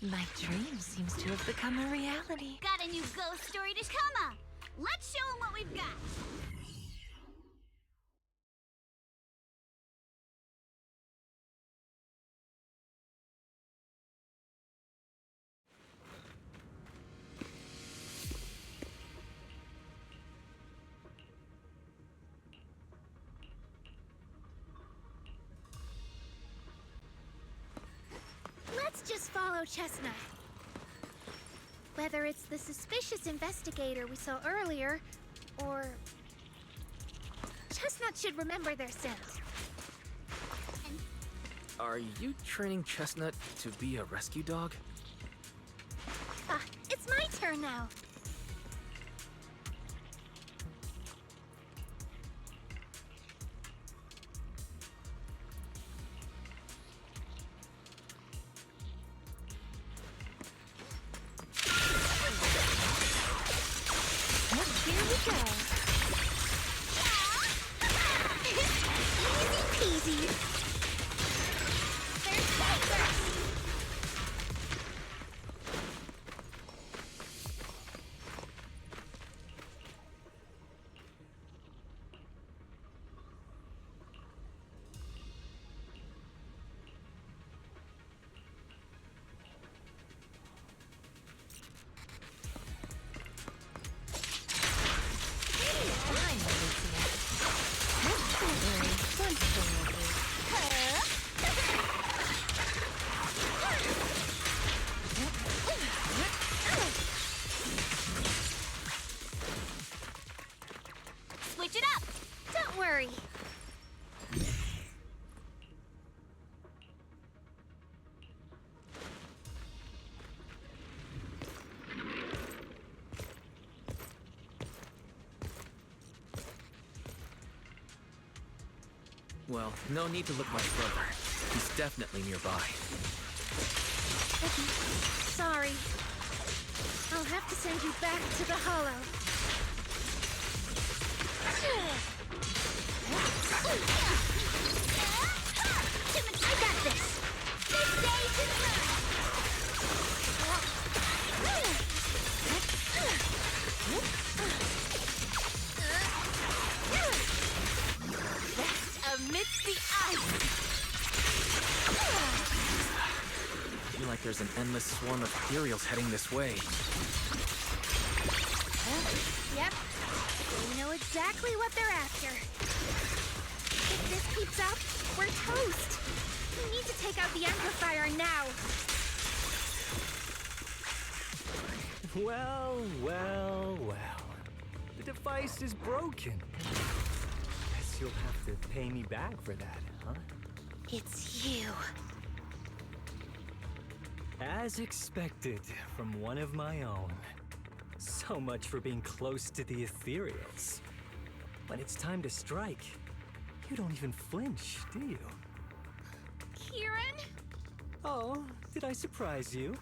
My dream seems to have become a reality. Got a new ghost story to come up. Let's show 'em what we've got. Let's just follow Chestnut. Whether it's the suspicious investigator we saw earlier, or... Chestnut should remember their scent. Are you training Chestnut to be a rescue dog? Ah, it's my turn now. Here we go. Easy peasy. There's Tigers! Switch it up. Don't worry. Well, no need to look much further. He's definitely nearby. Sorry. I'll have to send you back to the Hollow. I got this. This day to Amidst the ice. I feel like there's an endless swarm of ethereals heading this way. Yep. We know exactly what they're after. If this keeps up, we're toast. We need to take out the amplifier now. Well, well, well. The device is broken. Guess you'll have to pay me back for that, huh? It's you. As expected from one of my own. So much for being close to the ethereals. When it's time to strike, you don't even flinch, do you? Kieran? Oh, did I surprise you?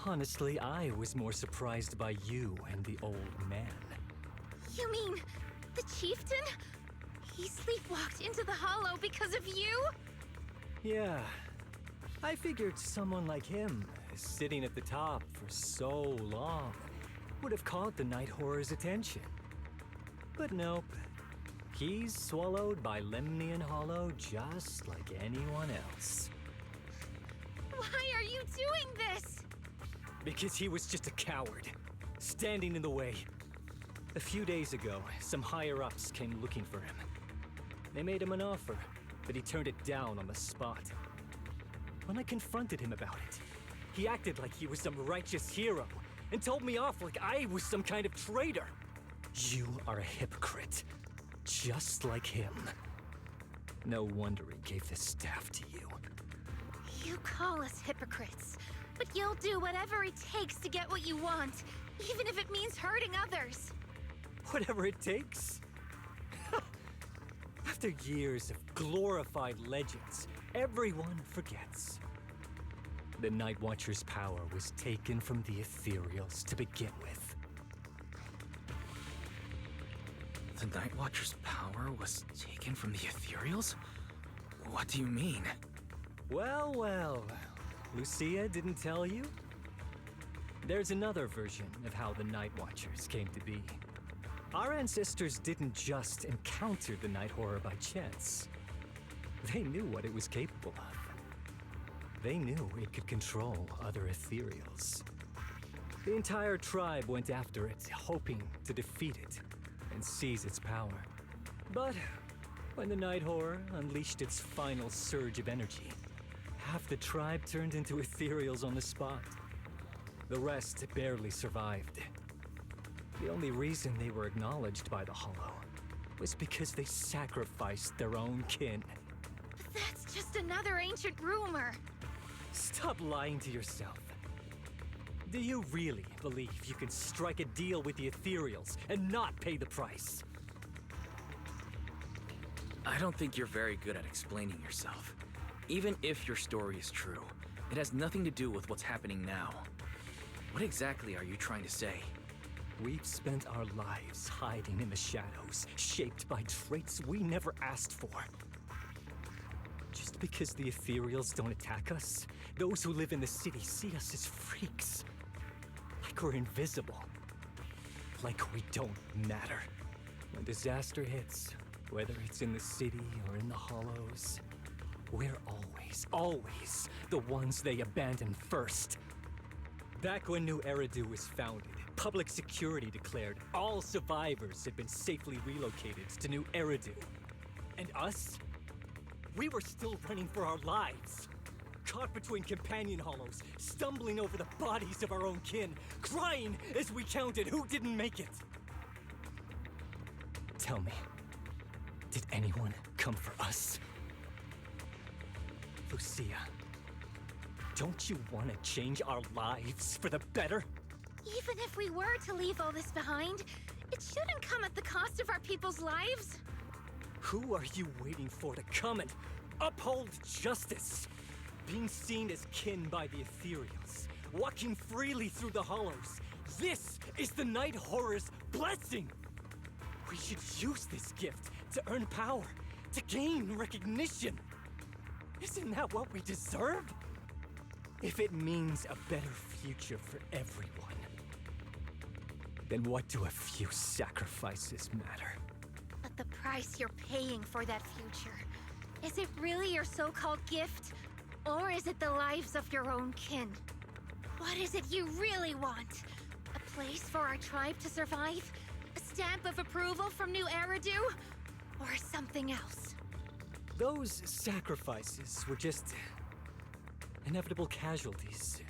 Honestly, I was more surprised by you and the old man. You mean the chieftain? He sleepwalked into the Hollow because of you? Yeah. I figured someone like him, sitting at the top for so long, would have caught the Night Horror's attention. But nope. He's swallowed by Lemnian Hollow just like anyone else. Why are you doing this? Because he was just a coward, standing in the way. A few days ago, some higher-ups came looking for him. They made him an offer, but he turned it down on the spot. When I confronted him about it, he acted like he was some righteous hero and told me off like I was some kind of traitor. You are a hypocrite, just like him. No wonder he gave the staff to you. You call us hypocrites, but you'll do whatever it takes to get what you want, even if it means hurting others. Whatever it takes. After years of glorified legends, everyone forgets. The Night Watcher's power was taken from the ethereals to begin with. The Night Watcher's power was taken from the ethereals? What do you mean? Well, well. Lucia didn't tell you? There's another version of how the Night Watchers came to be. Our ancestors didn't just encounter the Night Horror by chance. They knew what it was capable of. They knew it could control other ethereals. The entire tribe went after it, hoping to defeat it and seize its power. But when the Night Horror unleashed its final surge of energy, half the tribe turned into ethereals on the spot. The rest barely survived. The only reason they were acknowledged by the Hollow was because they sacrificed their own kin. But that's just another ancient rumor. Stop lying to yourself. Do you really believe you can strike a deal with the ethereals and not pay the price? I don't think you're very good at explaining yourself. Even if your story is true, it has nothing to do with what's happening now. What exactly are you trying to say? We've spent our lives hiding in the shadows, shaped by traits we never asked for. Just because the ethereals don't attack us, those who live in the city see us as freaks. Like we're invisible. Like we don't matter. When disaster hits, whether it's in the city or in the hollows, we're always the ones they abandon first. Back when New Eridu was founded, public security declared all survivors had been safely relocated to New Eridu. And us? We were still running for our lives. Caught between companion hollows, stumbling over the bodies of our own kin, crying as we counted who didn't make it. Tell me, did anyone come for us? Lucia, don't you want to change our lives for the better? Even if we were to leave all this behind, it shouldn't come at the cost of our people's lives. Who are you waiting for to come and uphold justice? Being seen as kin by the ethereals, walking freely through the hollows. This is the Night Horror's blessing! We should use this gift to earn power, to gain recognition. Isn't that what we deserve? If it means a better future for everyone, then what do a few sacrifices matter? But the price you're paying for that future, is it really your so-called gift? Or is it the lives of your own kin? What is it you really want? A place for our tribe to survive? A stamp of approval from New Eridu? Or something else? Those sacrifices were just inevitable casualties.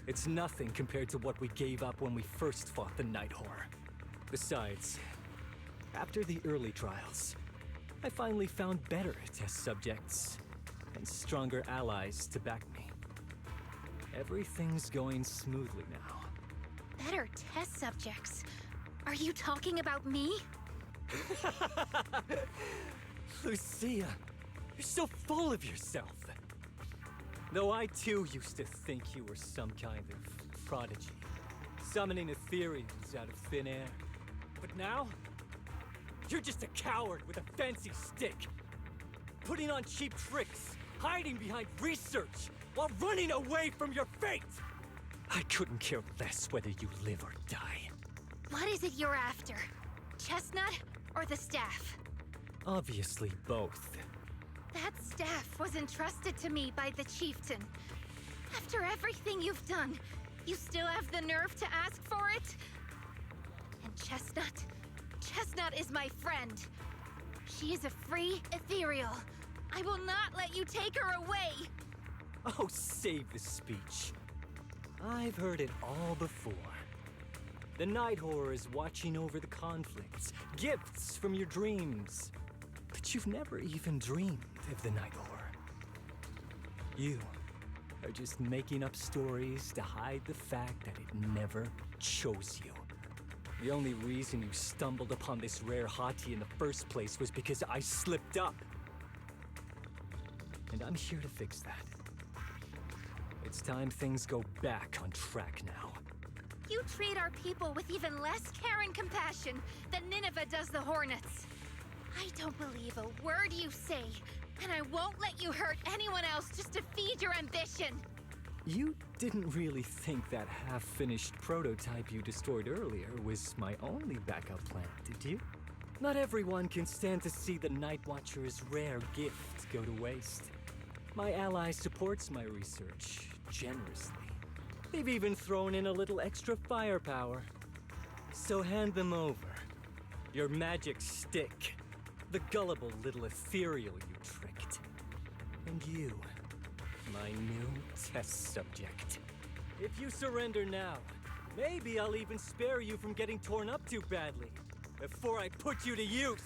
It's nothing compared to what we gave up when we first fought the Night Horror. Besides, after the early trials, I finally found better test subjects and stronger allies to back me. Everything's going smoothly now. Better test subjects? Are you talking about me? Lucia, you're so full of yourself. Though I too used to think you were some kind of prodigy, summoning ethereals out of thin air. But now, you're just a coward with a fancy stick, putting on cheap tricks, hiding behind research, while running away from your fate! I couldn't care less whether you live or die. What is it you're after? Chestnut or the staff? Obviously both. That staff was entrusted to me by the chieftain. After everything you've done, you still have the nerve to ask for it? And Chestnut? Chestnut is my friend. She is a free ethereal. I will not let you take her away! Oh, save the speech. I've heard it all before. The Night Horror is watching over the conflicts, gifts from your dreams. But you've never even dreamed of the Night Horror. You are just making up stories to hide the fact that it never chose you. The only reason you stumbled upon this rare hottie in the first place was because I slipped up. And I'm here to fix that. It's time things go back on track now. You treat our people with even less care and compassion than Nineveh does the Hornets. I don't believe a word you say, and I won't let you hurt anyone else just to feed your ambition. You didn't really think that half-finished prototype you destroyed earlier was my only backup plan, did you? Not everyone can stand to see the Night Watcher's rare gift go to waste. My ally supports my research generously. They've even thrown in a little extra firepower. So hand them over. Your magic stick. The gullible little ethereal you tricked. And you, my new test subject. If you surrender now, maybe I'll even spare you from getting torn up too badly before I put you to use.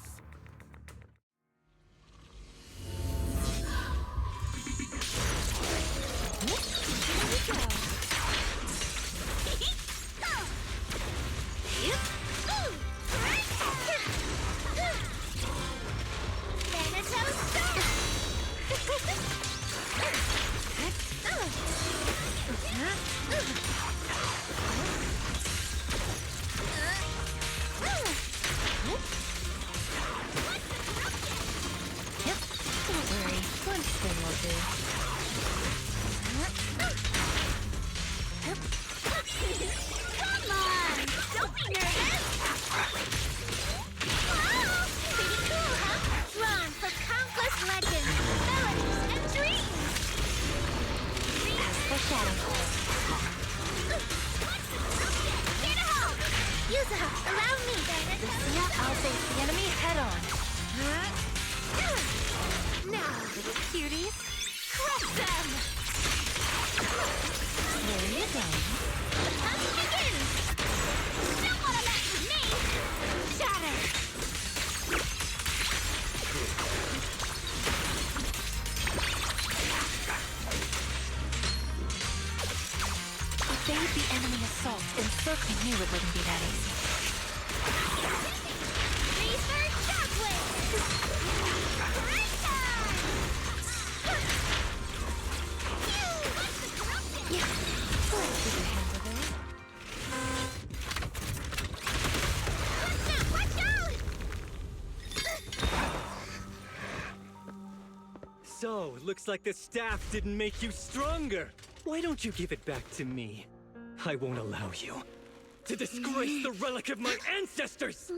Yep, don't worry. One spin will do. Come on! Don't be nervous! Wow! Pretty cool, huh? Drawn from countless legends, melodies, and dreams! As for Shadow. Here to help! Yuza, allow me! Lucia, I'll face the enemy head on. Now, little cuties, crush them! There you go. The hunt begins! Don't wanna mess with me! Shatter! Evade the enemy assault, and Silky knew it wouldn't be that easy. Reaper Shockwave! Great time! What's the corruption? Yeah, let's get your handle there. Watch out! So, it looks like the staff didn't make you stronger. Why don't you give it back to me? I won't allow you to disgrace the relic of my ancestors!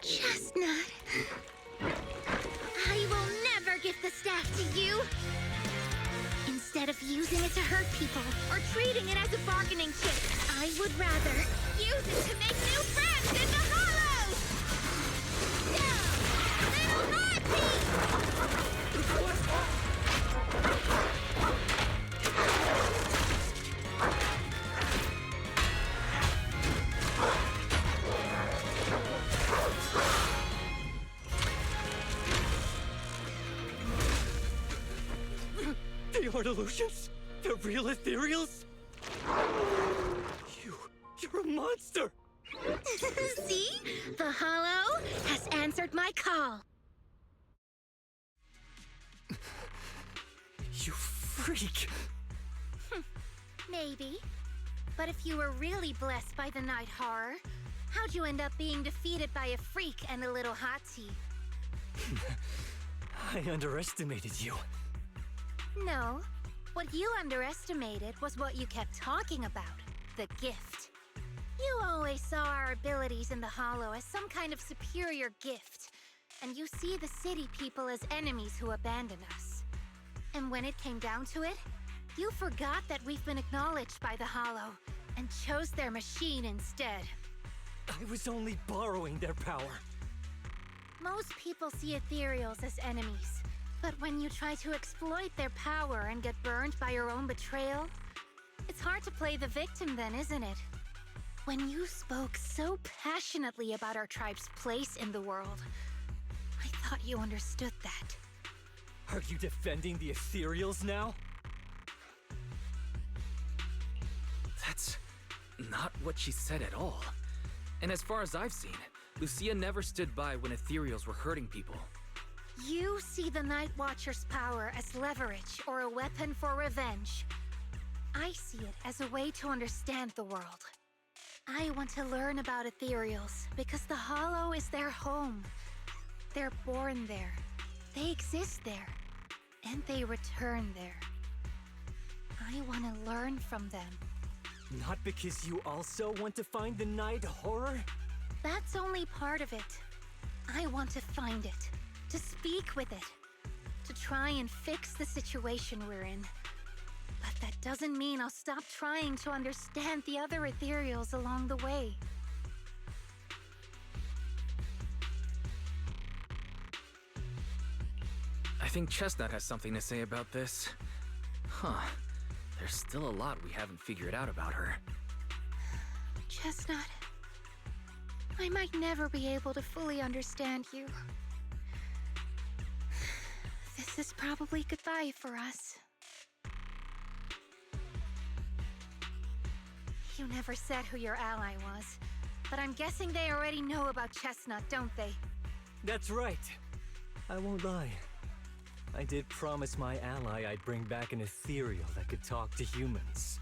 Chestnut. I will never give the staff to you. Instead of using it to hurt people or treating it as a bargaining chip, I would rather use it to make new friends in the hollows. Little heartbeat! The art illusions? The real ethereals? You're a monster! See? The hollow has answered my call. You freak! Maybe. But if you were really blessed by the night horror, how'd you end up being defeated by a freak and a little hot tea? I underestimated you. No. What you underestimated was what you kept talking about, the gift. You always saw our abilities in the Hollow as some kind of superior gift, and you see the city people as enemies who abandon us. And when it came down to it, you forgot that we've been acknowledged by the Hollow and chose their machine instead. I was only borrowing their power. Most people see ethereals as enemies, but when you try to exploit their power and get burned by your own betrayal, it's hard to play the victim then, isn't it? When you spoke so passionately about our tribe's place in the world, I thought you understood that. Are you defending the ethereals now? That's not what she said at all. And as far as I've seen, Lucia never stood by when ethereals were hurting people. You see the Night Watcher's power as leverage or a weapon for revenge. I see it as a way to understand the world. I want to learn about ethereals because the Hollow is their home. They're born there. They exist there. and they return there. I want to learn from them. Not because you also want to find the night horror? That's only part of it. I want to find it, to speak with it, to try and fix the situation we're in. But that doesn't mean I'll stop trying to understand the other ethereals along the way. I think Chestnut has something to say about this. Huh. There's still a lot we haven't figured out about her. Chestnut, I might never be able to fully understand you. This is probably goodbye for us. You never said who your ally was, but I'm guessing they already know about Chestnut, don't they? That's right. I won't lie. I did promise my ally I'd bring back an ethereal that could talk to humans.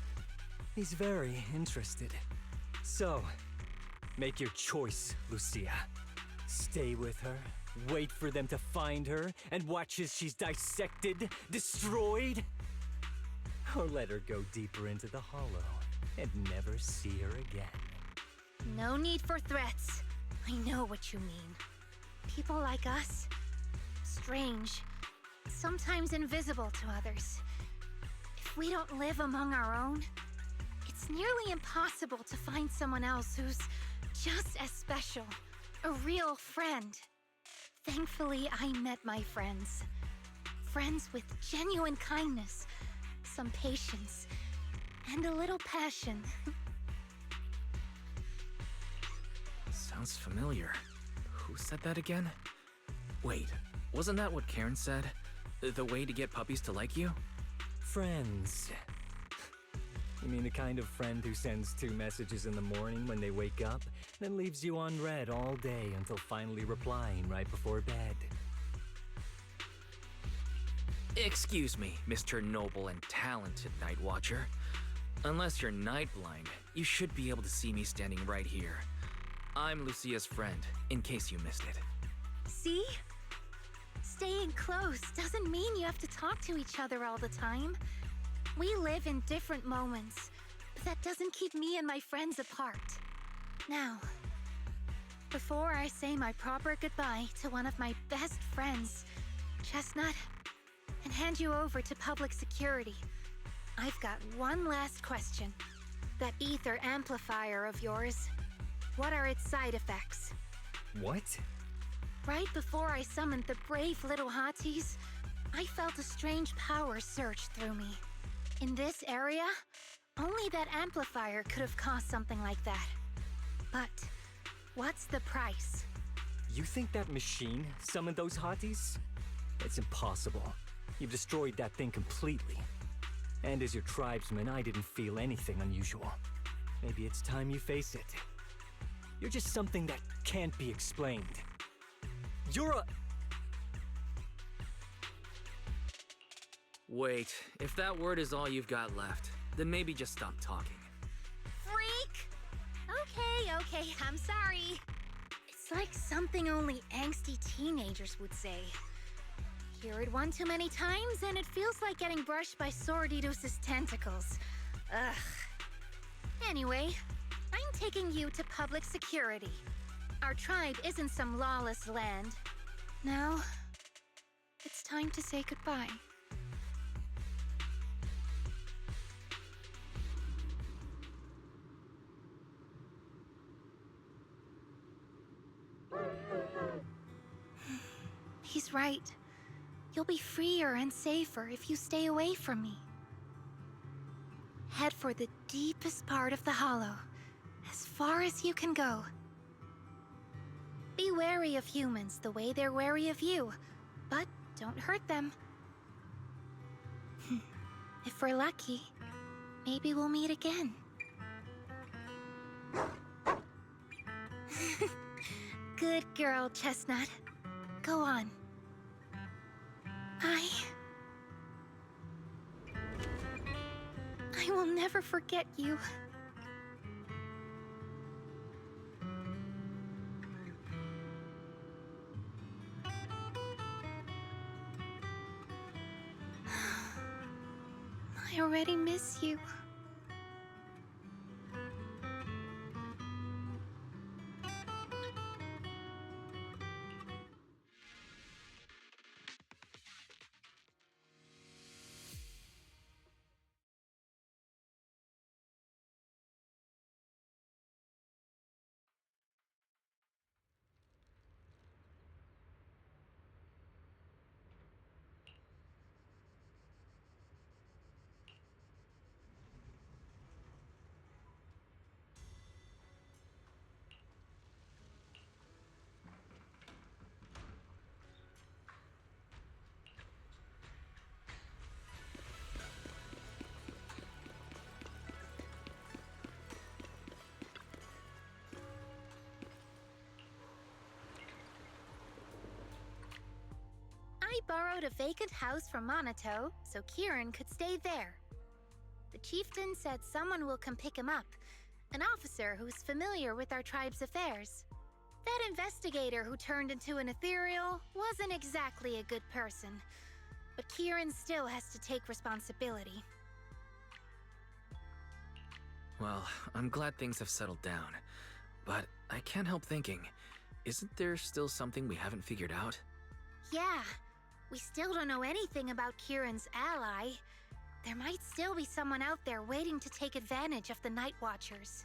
He's very interested. So, make your choice, Lucia. Stay with her, wait for them to find her, and watch as she's dissected, destroyed? Or let her go deeper into the hollow and never see her again. No need for threats. I know what you mean. People like us, strange, sometimes invisible to others. If we don't live among our own, it's nearly impossible to find someone else who's just as special, a real friend. Thankfully, I met my friends. Friends with genuine kindness, some patience, and a little passion. Sounds familiar. Who said that again? Wait, wasn't that what Karen said? The way to get puppies to like you? Friends. You mean the kind of friend who sends 2 messages in the morning when they wake up, then leaves you unread all day until finally replying right before bed? Excuse me, Mr. Noble and talented Night Watcher. Unless you're night blind, you should be able to see me standing right here. I'm Lucia's friend, in case you missed it. See? Staying close doesn't mean you have to talk to each other all the time. We live in different moments, but that doesn't keep me and my friends apart. Now, before I say my proper goodbye to one of my best friends, Chestnut, and hand you over to public security, I've got one last question. That ether amplifier of yours, what are its side effects? What? Right before I summoned the brave little hotties, I felt a strange power surge through me. In this area, only that amplifier could have caused something like that. But what's the price? You think that machine summoned those hotties? It's impossible. You've destroyed that thing completely. And as your tribesman, I didn't feel anything unusual. Maybe it's time you face it. You're just something that can't be explained. You're a... Wait, if that word is all you've got left, then maybe just stop talking. Freak! Okay, I'm sorry. It's like something only angsty teenagers would say. Hear it one too many times, and it feels like getting brushed by Sordidus's tentacles. Ugh. Anyway, I'm taking you to public security. Our tribe isn't some lawless land. Now, it's time to say goodbye. He's right. You'll be freer and safer if you stay away from me. Head for the deepest part of the hollow, as far as you can go. Be wary of humans the way they're wary of you, but don't hurt them. If we're lucky, maybe we'll meet again. Good girl, Chestnut. Go on. I will never forget you. already miss you. I borrowed a vacant house from Monato so Kieran could stay there. The chieftain said someone will come pick him up, an officer who's familiar with our tribe's affairs. That investigator who turned into an ethereal wasn't exactly a good person, but Kieran still has to take responsibility. Well, I'm glad things have settled down. But I can't help thinking, isn't there still something we haven't figured out? Yeah, we still don't know anything about Kieran's ally. There might still be someone out there waiting to take advantage of the Night Watchers.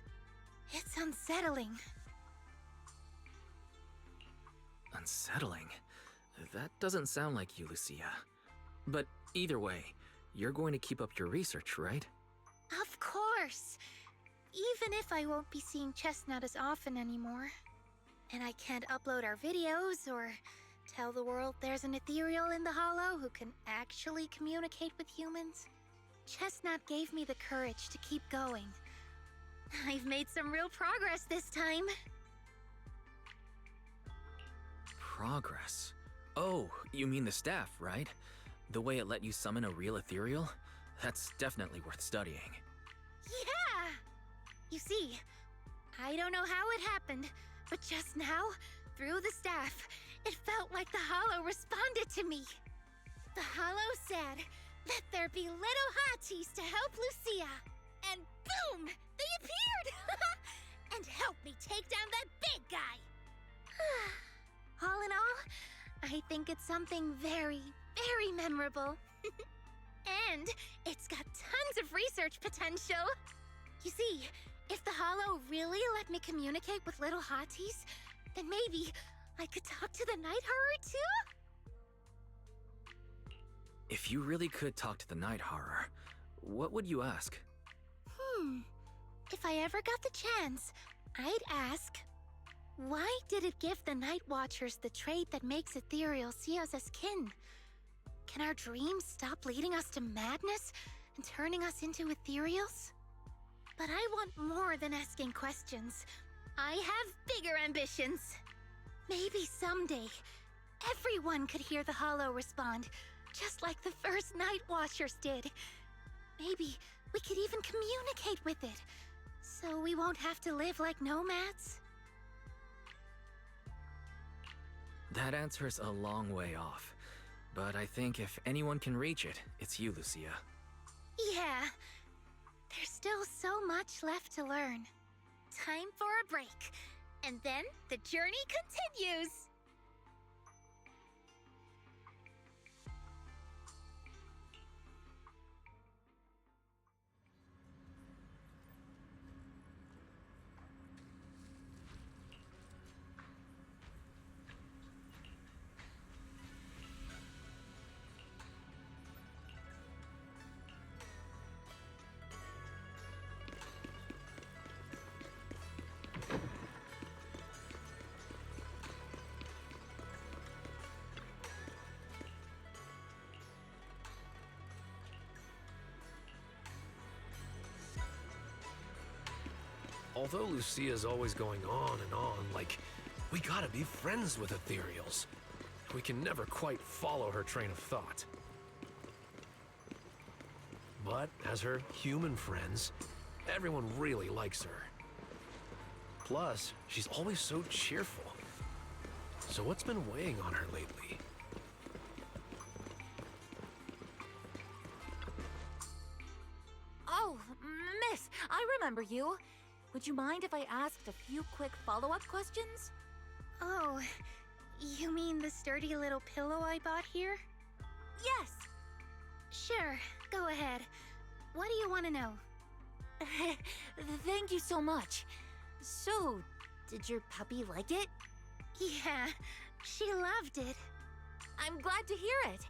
It's unsettling. Unsettling? That doesn't sound like you, Lucia. But either way, you're going to keep up your research, right? Of course! Even if I won't be seeing Chestnut as often anymore. And I can't upload our videos or tell the world there's an ethereal in the Hollow who can actually communicate with humans. Chestnut gave me the courage to keep going. I've made some real progress this time. Progress? Oh, you mean the staff, right? The way it let you summon a real ethereal? That's definitely worth studying. Yeah! You see, I don't know how it happened, but just now, through the staff, it felt like the Hollow responded to me. The Hollow said, "Let there be little hotties to help Lucia." And boom! They appeared! And helped me take down that big guy! All in all, I think it's something very, very memorable. And it's got tons of research potential. You see, if the Hollow really let me communicate with little hotties, then maybe I could talk to the Night Horror too? If you really could talk to the Night Horror, what would you ask? If I ever got the chance, I'd ask, why did it give the Night Watchers the trait that makes ethereal see us as kin? Can our dreams stop leading us to madness and turning us into ethereals? But I want more than asking questions. I have bigger ambitions. Maybe someday, everyone could hear the Hollow respond, just like the first Night Watchers did. Maybe we could even communicate with it, so we won't have to live like nomads. That answer's a long way off. But I think if anyone can reach it, it's you, Lucia. Yeah, there's still so much left to learn. Time for a break, and then the journey continues! Although Lucia's always going on and on, like, we gotta be friends with ethereals, we can never quite follow her train of thought. But as her human friends, everyone really likes her. Plus, she's always so cheerful. So what's been weighing on her lately? remember you. Would you mind if I asked a few quick follow-up questions? Oh, you mean the sturdy little pillow I bought here? Yes. Sure, go ahead. What do you want to know? Thank you so much. So, did your puppy like it? Yeah, she loved it. I'm glad to hear it.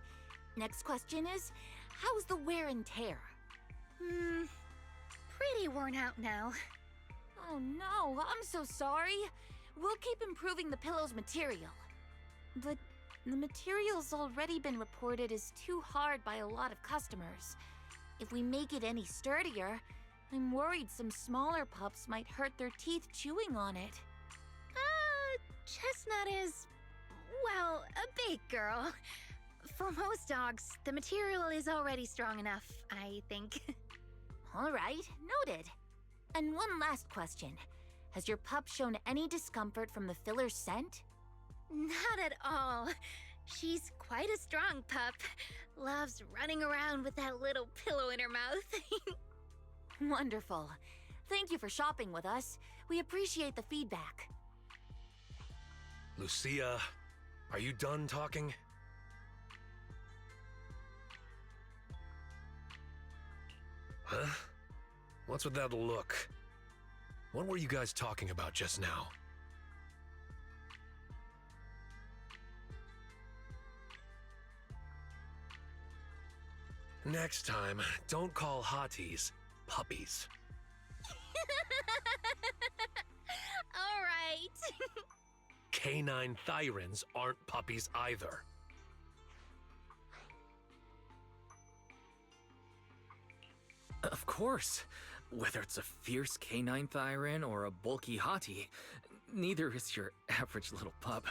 Next question is, how's the wear and tear? Pretty worn out now. Oh no, I'm so sorry. We'll keep improving the pillow's material. But the material's already been reported as too hard by a lot of customers. If we make it any sturdier, I'm worried some smaller pups might hurt their teeth chewing on it. Chestnut is, well, a big girl. For most dogs, the material is already strong enough, I think. All right, noted. And one last question. Has your pup shown any discomfort from the filler's scent? Not at all. She's quite a strong pup. Loves running around with that little pillow in her mouth. Wonderful. Thank you for shopping with us. We appreciate the feedback. Lucia, are you done talking? Huh? What's with that look? What were you guys talking about just now? Next time, don't call hotties puppies. All right. Canine thyrans aren't puppies either. Of course. Whether it's a fierce canine thyran or a bulky hottie, neither is your average little pup.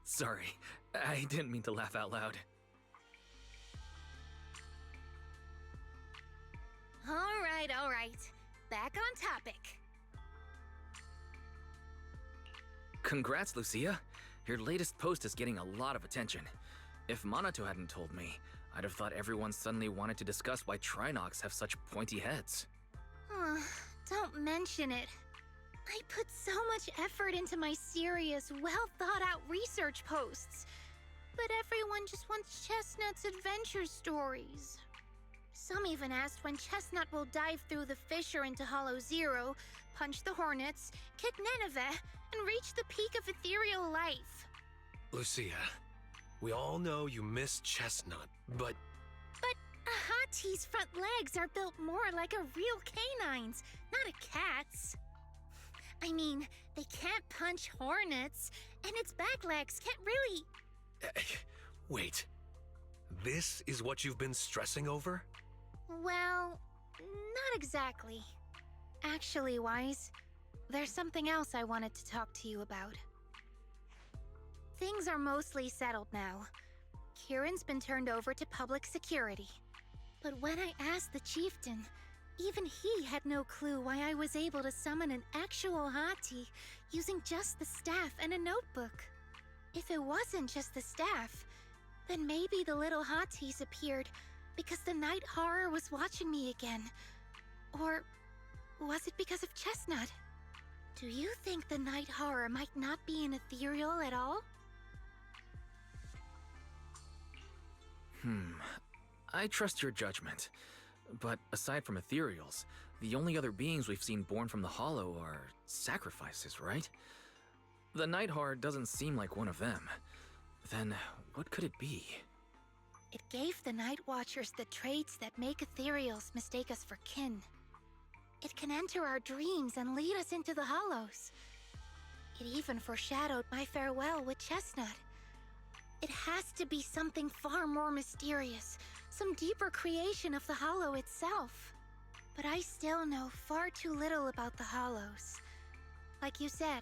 Sorry, I didn't mean to laugh out loud. All right. Back on topic. Congrats, Lucia. Your latest post is getting a lot of attention. If Minato hadn't told me, I'd have thought everyone suddenly wanted to discuss why Trinox have such pointy heads. Don't mention it. I put so much effort into my serious, well-thought-out research posts. But everyone just wants Chestnut's adventure stories. Some even asked when Chestnut will dive through the fissure into Hollow Zero, punch the Hornets, kick Nineveh, and reach the peak of ethereal life. Lucia, we all know you miss Chestnut, but But a hottie's front legs are built more like a real canine's, not a cat's. I mean, they can't punch hornets, and its back legs can't really... wait. This is what you've been stressing over? Well, not exactly. Actually, Wise, there's something else I wanted to talk to you about. Things are mostly settled now. Kieran's been turned over to public security. But when I asked the chieftain, even he had no clue why I was able to summon an actual hottie using just the staff and a notebook. If it wasn't just the staff, then maybe the little hotties appeared because the night horror was watching me again. Or was it because of Chestnut? Do you think the night horror might not be an ethereal at all? I trust your judgment. But aside from ethereals, the only other beings we've seen born from the Hollow are sacrifices, right? The Night Horror doesn't seem like one of them. Then what could it be? It gave the Night Watchers the traits that make ethereals mistake us for kin. It can enter our dreams and lead us into the Hollows. It even foreshadowed my farewell with Chestnut. It has to be something far more mysterious, some deeper creation of the Hollow itself. But I still know far too little about the Hollows. Like you said,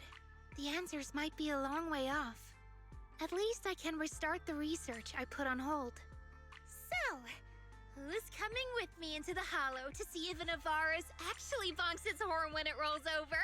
the answers might be a long way off. At least I can restart the research I put on hold. So, who's coming with me into the Hollow to see if an Avara's actually bonks its horn when it rolls over?